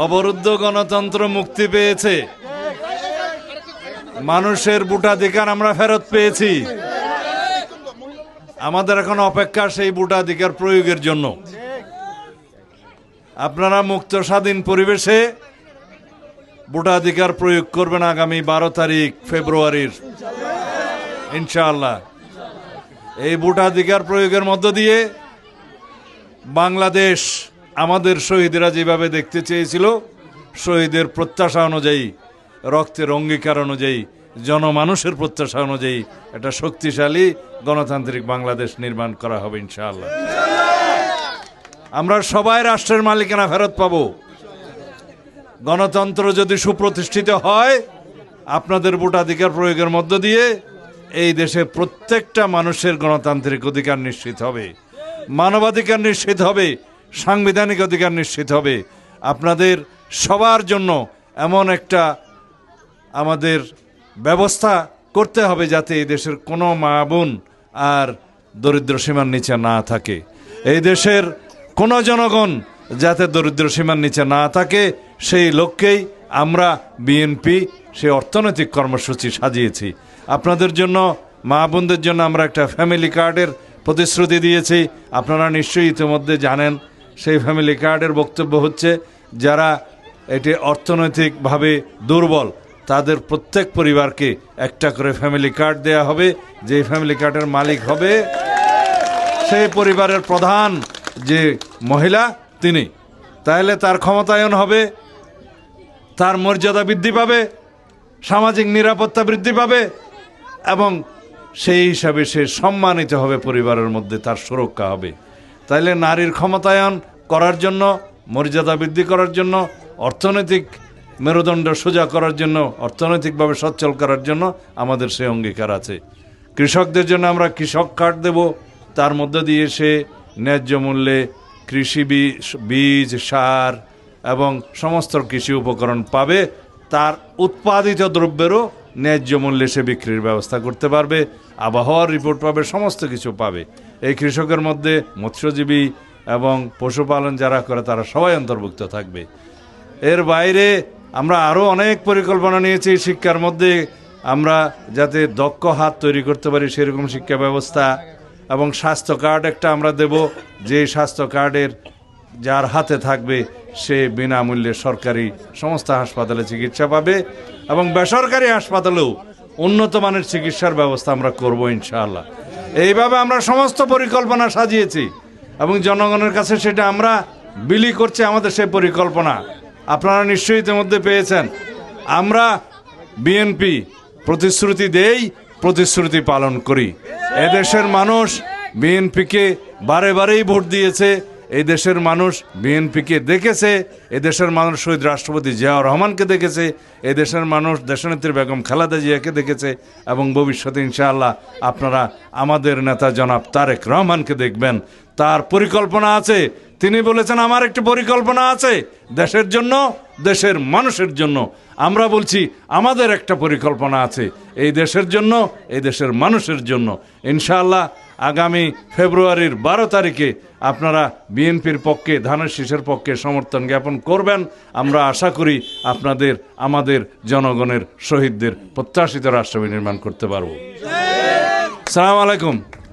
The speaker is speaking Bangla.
অবরুদ্ধ গণতন্ত্র মুক্তি পেয়েছে, মানুষের ভোটাধিকার আমরা ফেরত পেয়েছি। আমাদের এখন অপেক্ষা সেই ভোটাধিকার প্রয়োগের জন্য। আপনারা মুক্ত স্বাধীন পরিবেশে ভোটাধিকার প্রয়োগ করবেন আগামী 12 তারিখ ফেব্রুয়ারির, ইনশাআল্লাহ। এই ভোটাধিকার প্রয়োগের মধ্য দিয়ে বাংলাদেশ আমাদের শহীদরা যেভাবে দেখতে চেয়েছিল, শহীদের প্রত্যাশা অনুযায়ী, রক্তের অঙ্গীকার অনুযায়ী, জনমানুষের প্রত্যাশা অনুযায়ী একটা শক্তিশালী গণতান্ত্রিক বাংলাদেশ নির্মাণ করা হবে ইনশাআল্লাহ। আমরা সবাই রাষ্ট্রের মালিকানা ফেরত পাব। গণতন্ত্র যদি সুপ্রতিষ্ঠিত হয়, আপনাদের ভোটাধিকার প্রয়োগের মধ্য দিয়ে এই দেশের প্রত্যেকটা মানুষের গণতান্ত্রিক অধিকার নিশ্চিত হবে, মানবাধিকার নিশ্চিত হবে, সাংবিধানিক অধিকার নিশ্চিত হবে। আপনাদের সবার জন্য এমন একটা আমাদের ব্যবস্থা করতে হবে যাতে এই দেশের কোনো মা বোন আর দরিদ্র সীমার নিচে না থাকে, এই দেশের কোনো জনগণ যাতে দরিদ্র সীমার নিচে না থাকে, সেই লক্ষ্যেই আমরা বিএনপি সেই অর্থনৈতিক কর্মসূচি সাজিয়েছি। আপনাদের জন্য, মা বোনদের জন্য আমরা একটা ফ্যামিলি কার্ডের প্রতিশ্রুতি দিয়েছি। আপনারা নিশ্চয়ই ইতিমধ্যে জানেন। সেই ফ্যামিলি কার্ডের বক্তব্য হচ্ছে, যারা এটি অর্থনৈতিকভাবে দুর্বল তাদের প্রত্যেক পরিবারকে একটা করে ফ্যামিলি কার্ড দেয়া হবে। যেই ফ্যামিলি কার্ডের মালিক হবে সেই পরিবারের প্রধান যে মহিলা তিনি, তাহলে তার ক্ষমতায়ন হবে, তার মর্যাদা বৃদ্ধি পাবে, সামাজিক নিরাপত্তা বৃদ্ধি পাবে এবং সেই হিসাবে সে সম্মানিত হবে, পরিবারের মধ্যে তার সুরক্ষা হবে। তাইলে নারীর ক্ষমতায়ন করার জন্য, মর্যাদা বৃদ্ধি করার জন্য, অর্থনৈতিক মেরুদণ্ড সোজা করার জন্য, অর্থনৈতিকভাবে সচ্ছল করার জন্য আমাদের সে অঙ্গীকার আছে। কৃষকদের জন্য আমরা কৃষক কার্ড দেব, তার মধ্য দিয়ে সে ন্যায্য মূল্যে কৃষি বীজ, সার এবং সমস্ত কৃষি উপকরণ পাবে। তার উৎপাদিত দ্রব্যেরও ন্যায্য মূল্যে সে বিক্রির ব্যবস্থা করতে পারবে, আবহাওয়ার রিপোর্ট পাবে, সমস্ত কিছু পাবে। এই কৃষকের মধ্যে মৎস্যজীবী এবং পশুপালন যারা করে তারা সবাই অন্তর্ভুক্ত থাকবে। এর বাইরে আমরা আরও অনেক পরিকল্পনা নিয়েছি। শিক্ষার মধ্যে আমরা যাতে দক্ষ হাত তৈরি করতে পারি সেরকম শিক্ষা ব্যবস্থা, এবং স্বাস্থ্য কার্ড একটা আমরা দেব, যে স্বাস্থ্য কার্ডের যার হাতে থাকবে সে বিনামূল্যে সরকারি সমস্ত হাসপাতালে চিকিৎসা পাবে, এবং বেসরকারি হাসপাতালেও উন্নত মানের চিকিৎসার ব্যবস্থা আমরা করব ইনশাআল্লাহ। এইভাবে আমরা সমস্ত পরিকল্পনা সাজিয়েছি এবং জনগণের কাছে সেটা আমরা বিলি করছি আমাদের সেই পরিকল্পনা। আপনারা নিশ্চয়ই ইতিমধ্যে পেয়েছেন। আমরা বিএনপি প্রতিশ্রুতি দেই, প্রতিশ্রুতি পালন করি। এদেশের মানুষ বিএনপিকে বারে বারেই ভোট দিয়েছে, এই দেশের মানুষ বিএনপিকে দেখেছে, এদেশের মানুষ শহীদ রাষ্ট্রপতি জিয়াউর রহমানকে দেখেছে, এই দেশের মানুষ দেশনেত্রী বেগম খালেদা জিয়াকে দেখেছে, এবং ভবিষ্যতে ইনশাআল্লাহ আপনারা আমাদের নেতা জনাব তারেক রহমানকে দেখবেন। তার পরিকল্পনা আছে। তিনি বলেছেন, আমার একটি পরিকল্পনা আছে দেশের জন্য, দেশের মানুষের জন্য। আমরা বলছি, আমাদের একটা পরিকল্পনা আছে এই দেশের জন্য, এই দেশের মানুষের জন্য। ইনশাআল্লাহ আগামী ফেব্রুয়ারির 12 তারিখে আপনারা বিএনপির পক্ষে, ধানের শীষের পক্ষে সমর্থন জ্ঞাপন করবেন। আমরা আশা করি আপনাদের, আমাদের জনগণের, শহীদদের প্রত্যাশিত রাষ্ট্র নির্মাণ করতে পারব। আসসালামু আলাইকুম।